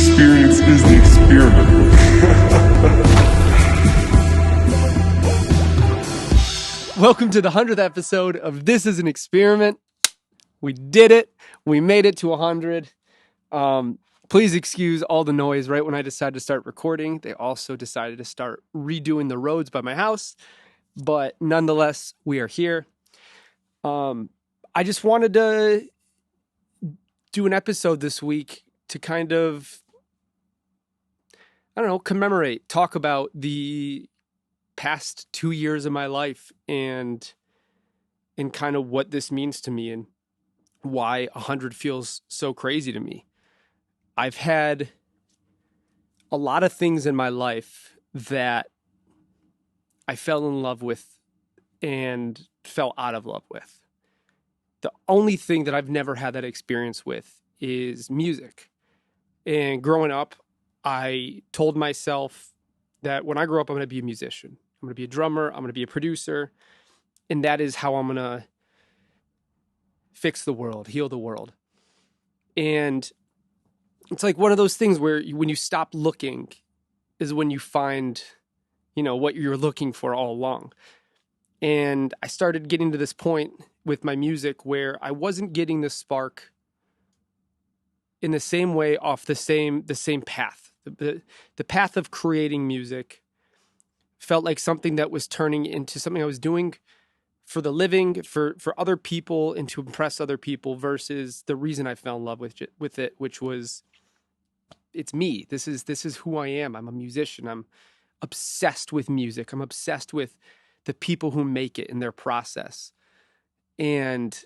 experience is the experiment. Welcome to the 100th episode of This is an Experiment. We did it. We made it to 100. Please excuse all the noise right when I decided to start recording. They also decided to start redoing the roads by my house. But nonetheless, we are here. I just wanted to do an episode this week to kind of, commemorate, talk about the past 2 years of my life and kind of what this means to me and why 100 feels so crazy to me. I've had a lot of things in my life that I fell in love with and fell out of love with. The only thing that I've never had that experience with is music. And growing up, I told myself that when I grow up, I'm going to be a musician. I'm going to be a drummer. I'm going to be a producer. And that is how I'm going to fix the world, heal the world. And it's like one of those things where when you stop looking is when you find, what you're looking for all along. And I started getting to this point with my music where I wasn't getting the spark in the same way off the same path. The path of creating music felt like something that was turning into something I was doing for the living, for other people and to impress other people versus the reason I fell in love with it, which was it's me. This is who I am. I'm a musician. I'm obsessed with music. I'm obsessed with the people who make it in their process. And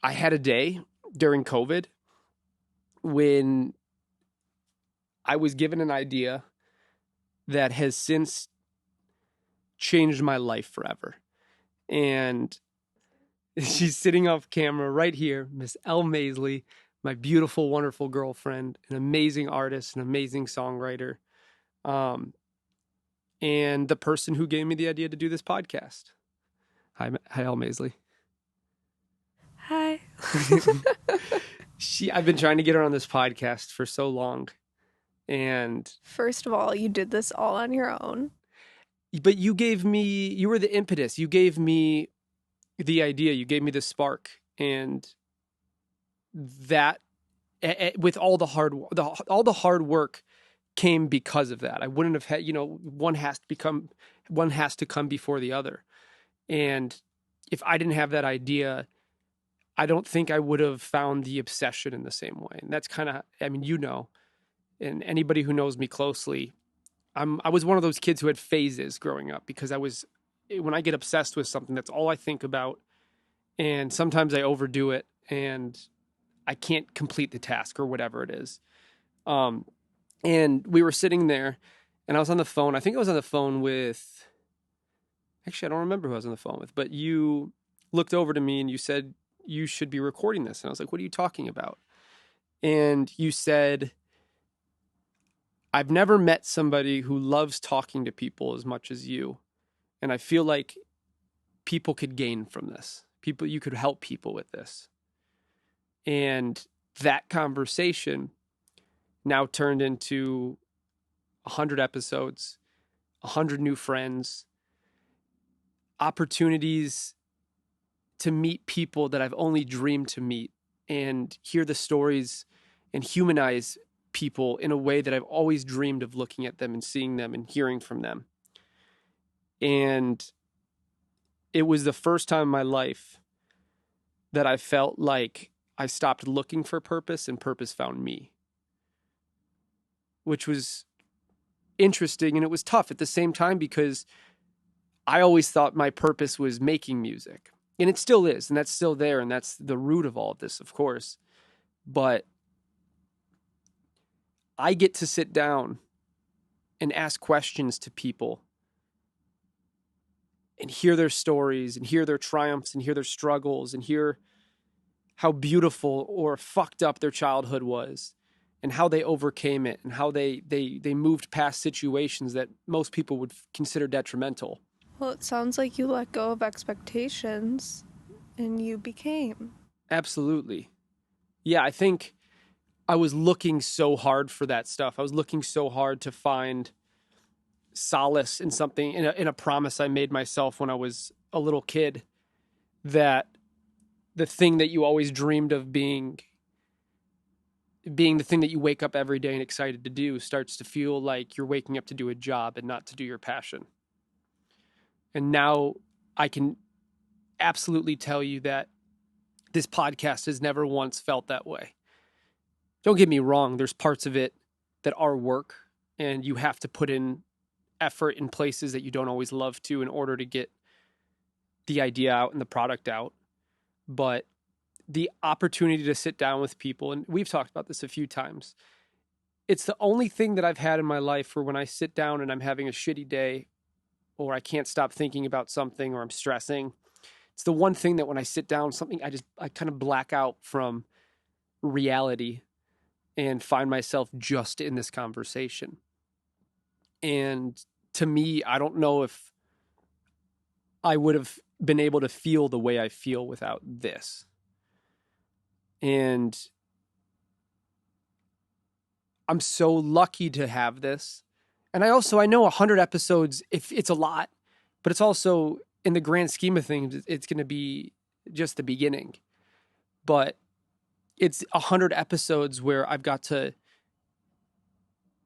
I had a day during COVID when I was given an idea that has since changed my life forever. And she's sitting off camera right here, Miss Elle Maisley, my beautiful, wonderful girlfriend, an amazing artist, an amazing songwriter, and the person who gave me the idea to do this podcast. Hi, Elle Maisley. Hi. I've been trying to get her on this podcast for so long. And first of all, you did this all on your own. But you were the impetus. You gave me the idea. You gave me the spark. And that, with all the hard work came because of that. I wouldn't have had, one has to come before the other. And if I didn't have that idea, I don't think I would have found the obsession in the same way. And that's kind of, and anybody who knows me closely, I was one of those kids who had phases growing up because when I get obsessed with something, that's all I think about. And sometimes I overdo it and I can't complete the task or whatever it is. And we were sitting there and I was on the phone. I think I was on the phone with, actually, I don't remember who I was on the phone with, but you looked over to me and you said, you should be recording this. And I was like, what are you talking about? And you said, I've never met somebody who loves talking to people as much as you. And I feel like people could gain from this. You could help people with this. And that conversation now turned into 100 episodes, 100 new friends, opportunities to meet people that I've only dreamed to meet and hear the stories and humanize people in a way that I've always dreamed of looking at them and seeing them and hearing from them. And it was the first time in my life that I felt like I stopped looking for purpose and purpose found me, which was interesting. And it was tough at the same time because I always thought my purpose was making music, and it still is. And that's still there. And that's the root of all of this, of course. But I get to sit down and ask questions to people and hear their stories and hear their triumphs and hear their struggles and hear how beautiful or fucked up their childhood was and how they overcame it and how they moved past situations that most people would consider detrimental. Well, it sounds like you let go of expectations and you became. Absolutely. Yeah, I think I was looking so hard for that stuff. I was looking so hard to find solace in something, in a promise I made myself when I was a little kid, that the thing that you always dreamed of being the thing that you wake up every day and excited to do starts to feel like you're waking up to do a job and not to do your passion. And now I can absolutely tell you that this podcast has never once felt that way. Don't get me wrong, there's parts of it that are work, and you have to put in effort in places that you don't always love to in order to get the idea out and the product out. But the opportunity to sit down with people, and we've talked about this a few times, it's the only thing that I've had in my life where when I sit down and I'm having a shitty day, or I can't stop thinking about something, or I'm stressing, it's the one thing that when I sit down, I kind of black out from reality and find myself just in this conversation. And to me, I don't know if I would have been able to feel the way I feel without this. And I'm so lucky to have this. And I know 100 episodes, if it's a lot, but it's also, in the grand scheme of things, it's going to be just the beginning. But it's 100 episodes where I've got to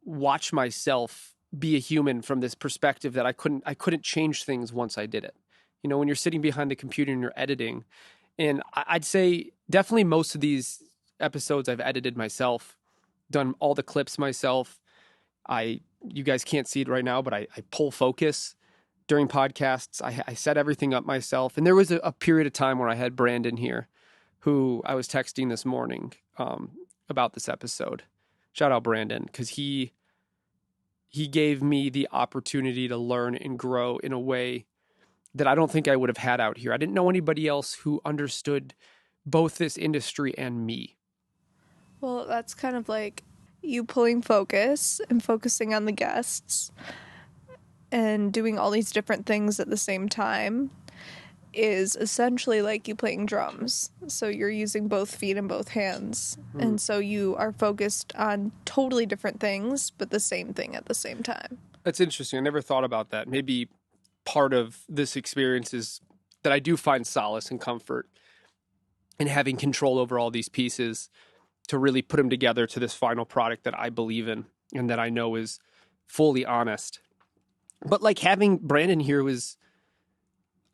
watch myself be a human from this perspective that I couldn't change things once I did it. You know, when you're sitting behind the computer and you're editing, and I'd say definitely most of these episodes I've edited myself, done all the clips myself. You guys can't see it right now, but I pull focus during podcasts. I set everything up myself. And there was a period of time where I had Brandon here, who I was texting this morning about this episode. Shout out Brandon, because he gave me the opportunity to learn and grow in a way that I don't think I would have had out here. I didn't know anybody else who understood both this industry and me. Well, that's kind of like you pulling focus and focusing on the guests and doing all these different things at the same time is essentially like you playing drums. So you're using both feet and both hands. And so you are focused on totally different things, but the same thing at the same time. That's interesting. I never thought about that. Maybe part of this experience is that I do find solace and comfort in having control over all these pieces to really put them together to this final product that I believe in and that I know is fully honest. But like having Brandon here was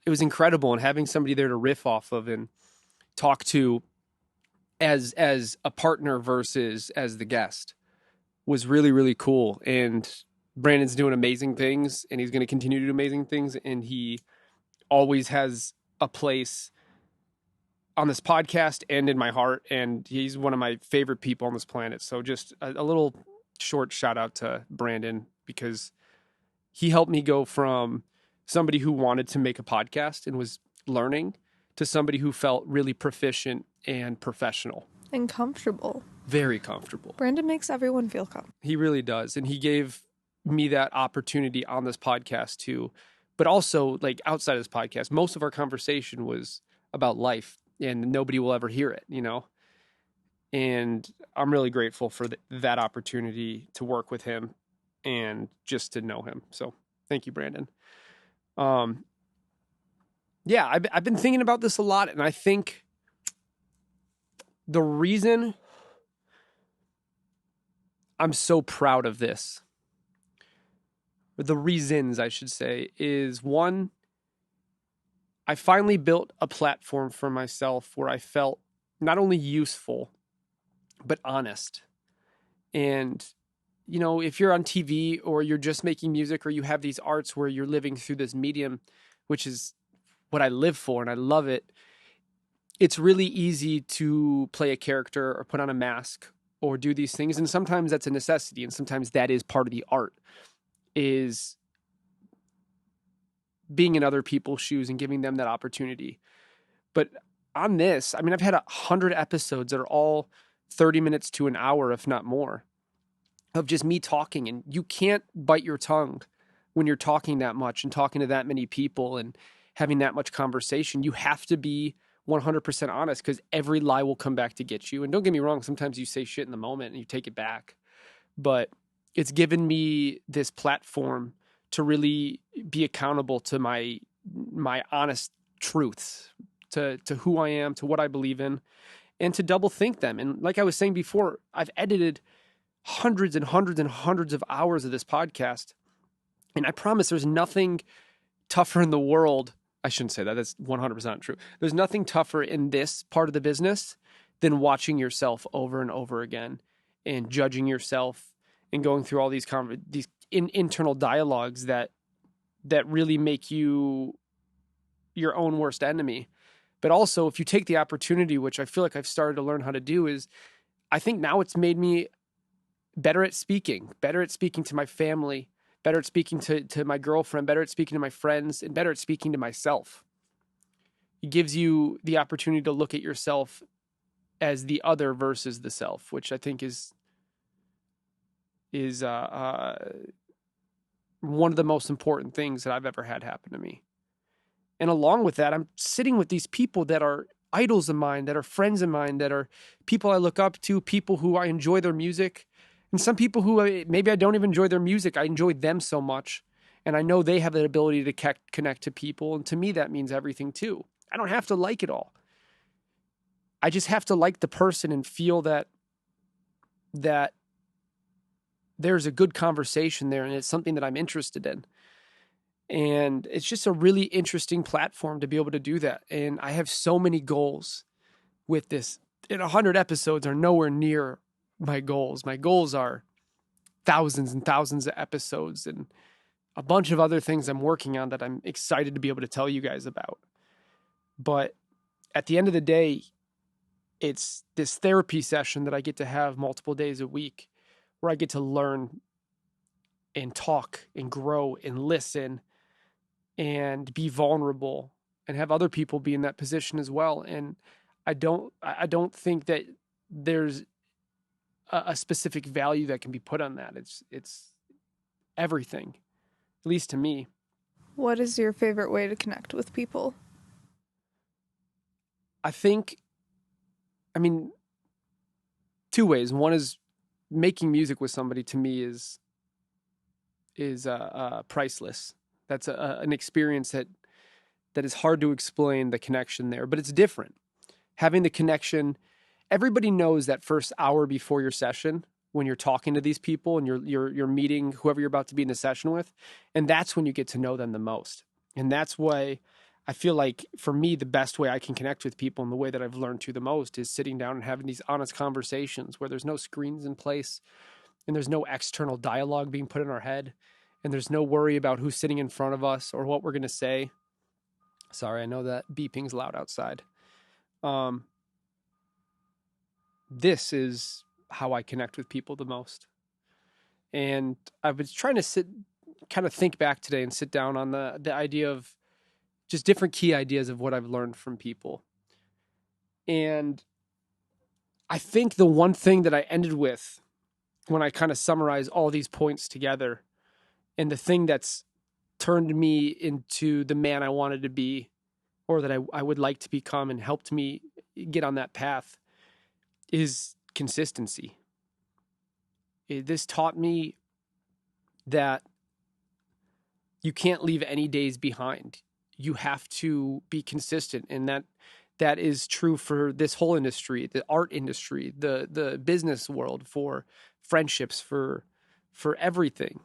incredible, and having somebody there to riff off of and talk to as a partner versus as the guest was really, really cool. And Brandon's doing amazing things, and he's going to continue to do amazing things. And he always has a place on this podcast and in my heart. And he's one of my favorite people on this planet. So just a little short shout out to Brandon, because he helped me go from somebody who wanted to make a podcast and was learning to somebody who felt really proficient and professional. And comfortable. Very comfortable. Brandon makes everyone feel comfortable. He really does. And he gave me that opportunity on this podcast too. But also, like, outside of this podcast, most of our conversation was about life, and nobody will ever hear it, you know? And I'm really grateful for that opportunity to work with him and just to know him. So thank you, Brandon. Yeah, I've been thinking about this a lot, and I think the reason I'm so proud of this, or the reasons I should say, is one, I finally built a platform for myself where I felt not only useful, but honest. And, you know, if you're on TV or you're just making music, or you have these arts where you're living through this medium, which is what I live for and I love it, it's really easy to play a character or put on a mask or do these things. And sometimes that's a necessity. And sometimes that is part of the art, is being in other people's shoes and giving them that opportunity. But on this, I mean, I've had 100 episodes that are all 30 minutes to an hour, if not more, of just me talking. And you can't bite your tongue when you're talking that much and talking to that many people and having that much conversation. You have to be 100% honest, because every lie will come back to get you. And don't get me wrong, sometimes you say shit in the moment and you take it back. But it's given me this platform to really be accountable to my honest truths, to who I am, to what I believe in, and to double think them. And like I was saying before, I've edited hundreds and hundreds and hundreds of hours of this podcast. And I promise there's nothing tougher in the world. I shouldn't say that. That's 100% not true. There's nothing tougher in this part of the business than watching yourself over and over again and judging yourself and going through all these internal dialogues that really make you your own worst enemy. But also, if you take the opportunity, which I feel like I've started to learn how to do, is I think now it's made me better at speaking to my family, better at speaking to my girlfriend, better at speaking to my friends, and better at speaking to myself. It gives you the opportunity to look at yourself as the other versus the self, which I think is one of the most important things that I've ever had happen to me. And along with that, I'm sitting with these people that are idols of mine, that are friends of mine, that are people I look up to, people who I enjoy their music. And some people who maybe I don't even enjoy their music, I enjoy them so much. And I know they have the ability to connect to people. And to me, that means everything too. I don't have to like it all. I just have to like the person and feel that there's a good conversation there and it's something that I'm interested in. And it's just a really interesting platform to be able to do that. And I have so many goals with this. And 100 episodes are nowhere near my goals. My goals are thousands and thousands of episodes and a bunch of other things I'm working on that I'm excited to be able to tell you guys about. But at the end of the day, it's this therapy session that I get to have multiple days a week where I get to learn and talk and grow and listen and be vulnerable and have other people be in that position as well. And I don't think that there's a specific value that can be put on that. It's everything, at least to me. What is your favorite way to connect with people? I mean, two ways. One is making music with somebody to me is priceless. That's an experience that is hard to explain, the connection there, but it's different. Having the connection, everybody knows that first hour before your session when you're talking to these people and you're meeting whoever you're about to be in a session with, and that's when you get to know them the most. And that's why I feel like for me the best way I can connect with people and the way that I've learned to the most is sitting down and having these honest conversations where there's no screens in place and there's no external dialogue being put in our head. And there's no worry about who's sitting in front of us or what we're going to say. Sorry, I know that beeping's loud outside. This is how I connect with people the most. And I was trying to think back today and sit down on the idea of just different key ideas of what I've learned from people. And I think the one thing that I ended with when I kind of summarize all these points together, and the thing that's turned me into the man I wanted to be, or that I would like to become and helped me get on that path, is consistency. This taught me that you can't leave any days behind. You have to be consistent. And that is true for this whole industry, the art industry, the business world, for friendships, for everything.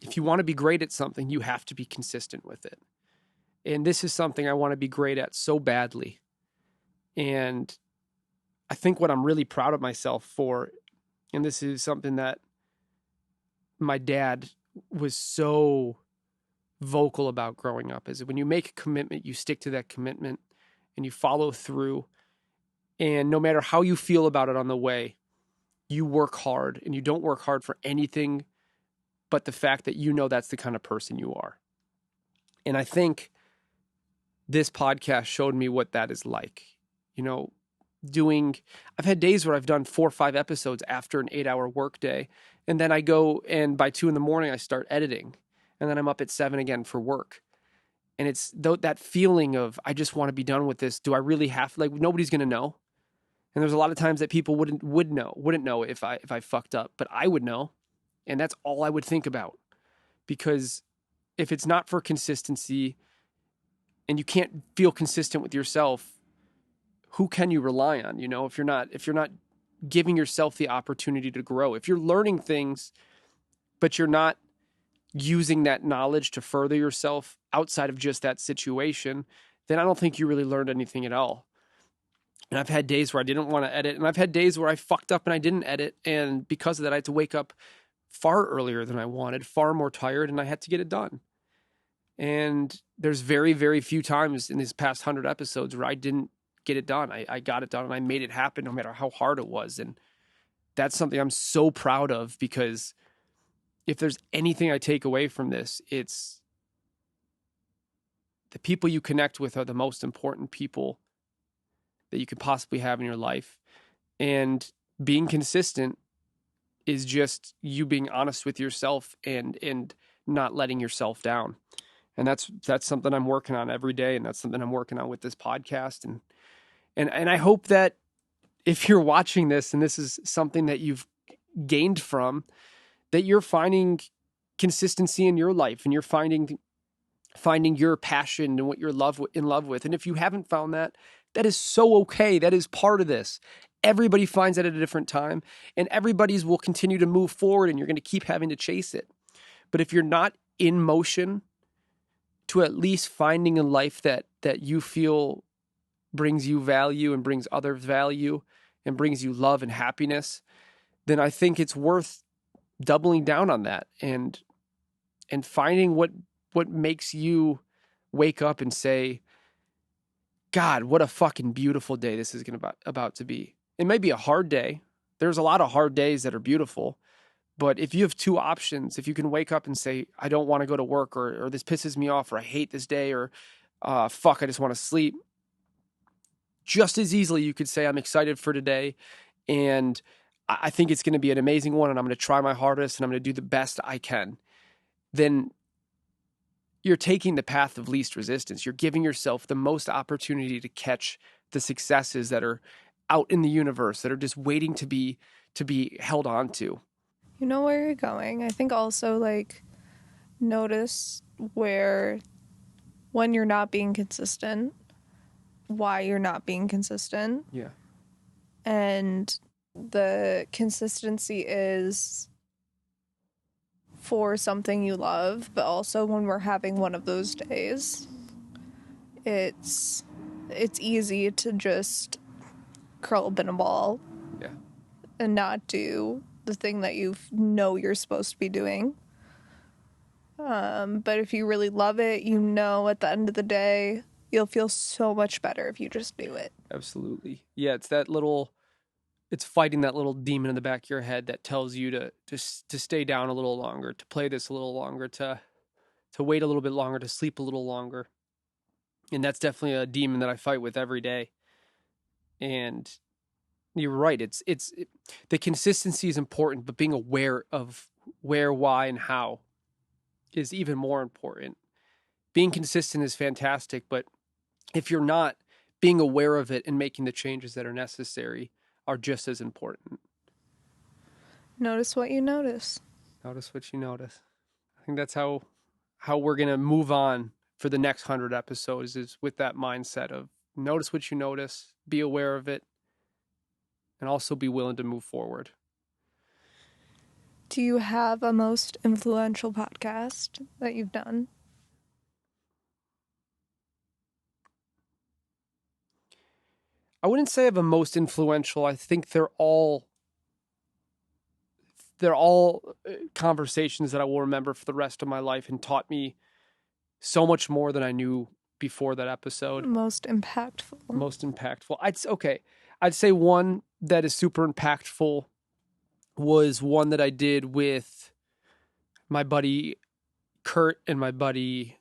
If you want to be great at something, you have to be consistent with it. And this is something I want to be great at so badly. And I think what I'm really proud of myself for, and this is something that my dad was so vocal about growing up, is when you make a commitment, you stick to that commitment and you follow through. And no matter how you feel about it on the way, you work hard, and you don't work hard for anything but the fact that you know that's the kind of person you are. And I think this podcast showed me what that is like. You know, I've had days where I've done 4 or 5 episodes after an 8-hour workday. And then I go and by 2 a.m. I start editing. And then I'm up at 7 again for work. And it's that feeling of, I just want to be done with this. Do I really have, like, nobody's going to know. And there's a lot of times that people wouldn't know if I fucked up, but I would know. And that's all I would think about. Because if it's not for consistency and you can't feel consistent with yourself, who can you rely on? You know, if you're not giving yourself the opportunity to grow, if you're learning things, but you're not using that knowledge to further yourself outside of just that situation, then I don't think you really learned anything at all. And I've had days where I didn't want to edit, and I've had days where I fucked up and I didn't edit. And because of that, I had to wake up far earlier than I wanted, far more tired, and I had to get it done. And there's very, very few times in these past 100 episodes where I didn't get it done. I got it done and I made it happen no matter how hard it was. And that's something I'm so proud of, because if there's anything I take away from this, it's the people you connect with are the most important people that you could possibly have in your life. And being consistent is just you being honest with yourself and not letting yourself down. And that's something I'm working on every day. And that's something I'm working on with this podcast. And I hope that if you're watching this and this is something that you've gained from, that you're finding consistency in your life and you're finding your passion and what you're in love with. And if you haven't found that, that is so okay. That is part of this. Everybody finds that at a different time, and everybody's will continue to move forward, and you're going to keep having to chase it. But if you're not in motion to at least finding a life that you feel brings you value and brings others value and brings you love and happiness, then I think it's worth doubling down on that and finding what makes you wake up and say, God, what a fucking beautiful day this is about to be. It may be a hard day. There's a lot of hard days that are beautiful. But if you have two options, if you can wake up and say, I don't want to go to work, or this pisses me off, or I hate this day, or fuck, I just want to sleep. Just as easily, you could say, I'm excited for today. And I think it's going to be an amazing one. And I'm going to try my hardest and I'm going to do the best I can. Then you're taking the path of least resistance. You're giving yourself the most opportunity to catch the successes that are out in the universe, that are just waiting to be held on to. You know where you're going. I think also, like, notice when you're not being consistent, why you're not being consistent. Yeah. And the consistency is for something you love, but also when we're having one of those days, it's easy to just curl up in a ball. Yeah. And not do the thing that you know you're supposed to be doing. But if you really love it, you know at the end of the day, you'll feel so much better if you just do it. Absolutely. Yeah, it's fighting that little demon in the back of your head that tells you to stay down a little longer, to play this a little longer, to wait a little bit longer, to sleep a little longer. And that's definitely a demon that I fight with every day. And you're right. The consistency is important, but being aware of where, why, and how is even more important. Being consistent is fantastic, but if you're not, being aware of it and making the changes that are necessary are just as important. Notice what you notice. Notice what you notice. I think that's how we're going to move on for the next 100 episodes, is with that mindset of notice what you notice, be aware of it, and also be willing to move forward. Do you have a most influential podcast that you've done? I wouldn't say I have a most influential. I think they're all conversations that I will remember for the rest of my life and taught me so much more than I knew before that episode. Most impactful. Most impactful. I'd say one that is super impactful was one that I did with my buddy Kurt and my buddy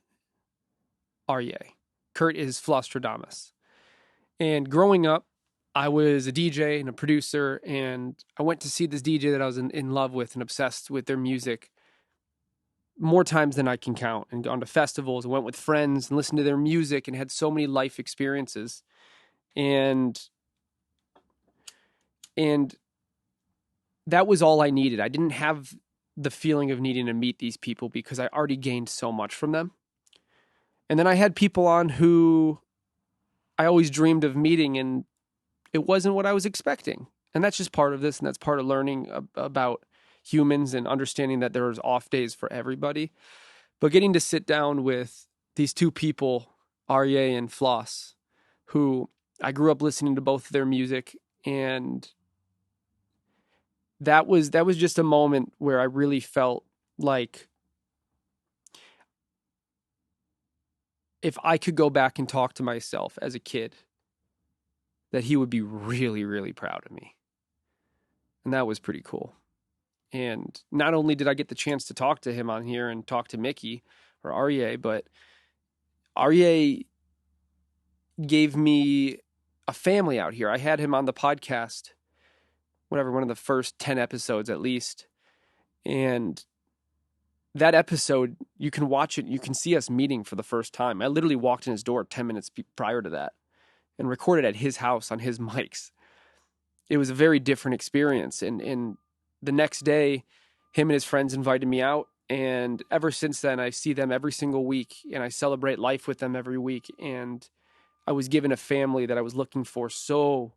Aryeh. Kurt is Flostradamus. And growing up, I was a DJ and a producer, and I went to see this DJ that I was in love with and obsessed with their music. more times than I can count, and gone to festivals and went with friends and listened to their music and had so many life experiences. And that was all I needed. I didn't have the feeling of needing to meet these people because I already gained so much from them. And then I had people on who I always dreamed of meeting, and it wasn't what I was expecting. And that's just part of this, and that's part of learning about humans and understanding that there's off days for everybody. But getting to sit down with these two people, Aryeh and Floss, who I grew up listening to both of their music, and that was just a moment where I really felt like if I could go back and talk to myself as a kid, that he would be really, really proud of me. And that was pretty cool. And not only did I get the chance to talk to him on here and talk to Mickey or Aryeh, but Aryeh gave me a family out here. I had him on the podcast, whatever, one of the first 10 episodes at least. And that episode, you can watch it. You can see us meeting for the first time. I literally walked in his door 10 minutes prior to that and recorded at his house on his mics. It was a very different experience. And the next day, him and his friends invited me out. And ever since then, I see them every single week and I celebrate life with them every week. And I was given a family that I was looking for so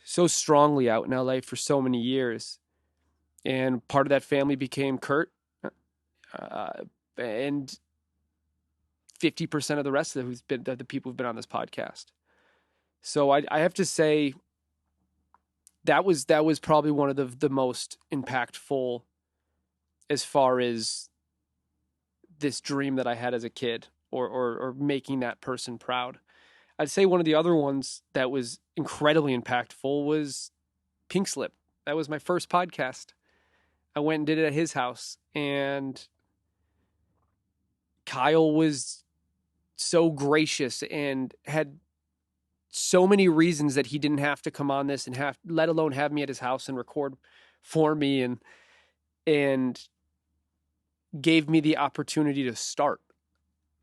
strongly out in LA for so many years. And part of that family became Kurt. And 50% of the rest of the people who've been on this podcast. So I have to say that was probably one of the most impactful as far as this dream that I had as a kid or making that person proud. I'd say one of the other ones that was incredibly impactful was Pink Slip. That was my first podcast. I went and did it at his house, and Kyle was so gracious and had so many reasons that he didn't have to come on this and let alone have me at his house and record for me, and gave me the opportunity to start.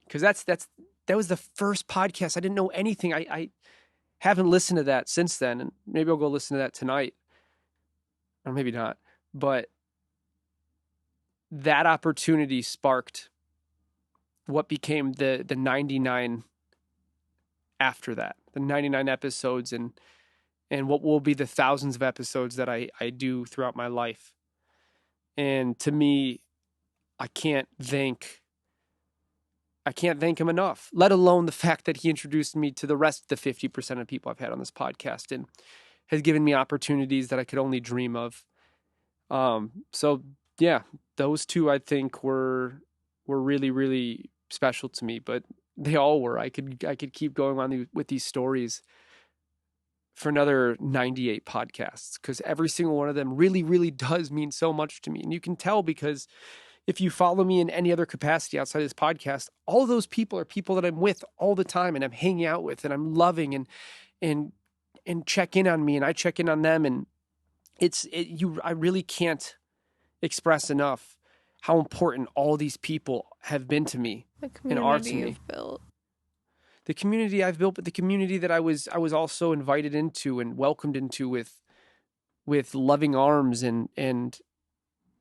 Because that was the first podcast. I didn't know anything. I haven't listened to that since then, and maybe I'll go listen to that tonight, or maybe not. But that opportunity sparked what became the 99 after that, the 99 episodes and what will be the thousands of episodes that I do throughout my life. And to me, I can't thank him enough, let alone the fact that he introduced me to the rest of the 50% of people I've had on this podcast and has given me opportunities that I could only dream of. So yeah, those two I think were really, really special to me, but they all were. I could keep going on with these stories for another 98 podcasts, because every single one of them really, really does mean so much to me. And you can tell because if you follow me in any other capacity outside of this podcast, all of those people are people that I'm with all the time and I'm hanging out with and I'm loving and check in on me and I check in on them. And I really can't express enough how important all these people have been to me and are to me. You've built. The community I've built, but the community that I was also invited into and welcomed into with loving arms. And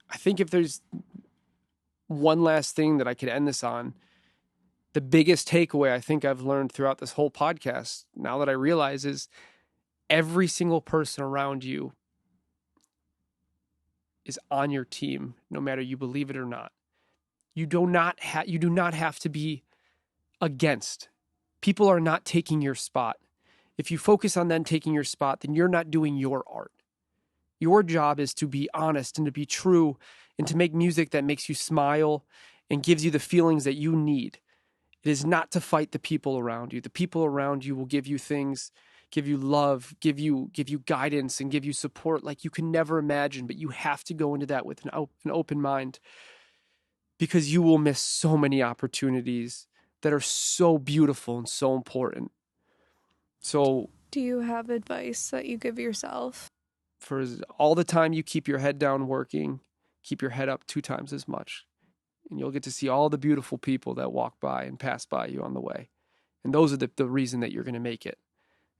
I think if there's one last thing that I could end this on, the biggest takeaway I think I've learned throughout this whole podcast, now that I realize, is every single person around you is on your team, no matter you believe it or not. You do not have to be against. People are not taking your spot. If you focus on them taking your spot, then you're not doing your art. Your job is to be honest and to be true and to make music that makes you smile and gives you the feelings that you need. It is not to fight the people around you. The people around you will give you things, give you love, give you guidance, and give you support like you can never imagine. But you have to go into that with an open mind, because you will miss so many opportunities that are so beautiful and so important. So, Do you have advice that you give yourself? For all the time you keep your head down working, keep your head up 2 times as much. and you'll get to see all the beautiful people that walk by and pass by you on the way. And those are the reason that you're going to make it,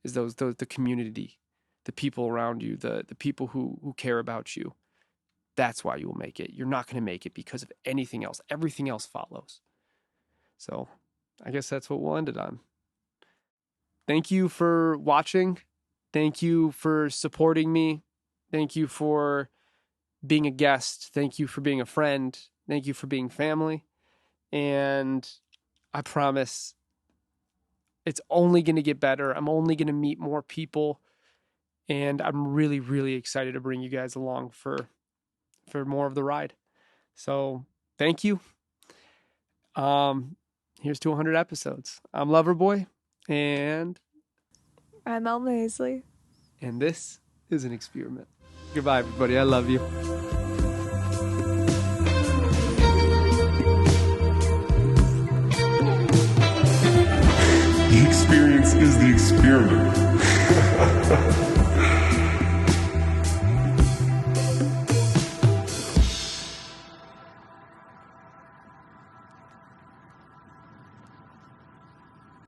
is the community, the people around you, the people who care about you. That's why you will make it. You're not going to make it because of anything else. Everything else follows. So I guess that's what we'll end it on. Thank you for watching. Thank you for supporting me. Thank you for being a guest. Thank you for being a friend. Thank you for being family. And I promise it's only going to get better. I'm only going to meet more people. And I'm really, really excited to bring you guys along for more of the ride. So thank you. Here's to 100 episodes. I'm Loverboy, and I'm Elma Aisley. And this is an experiment. Goodbye, everybody. I love you. The experience is the experiment.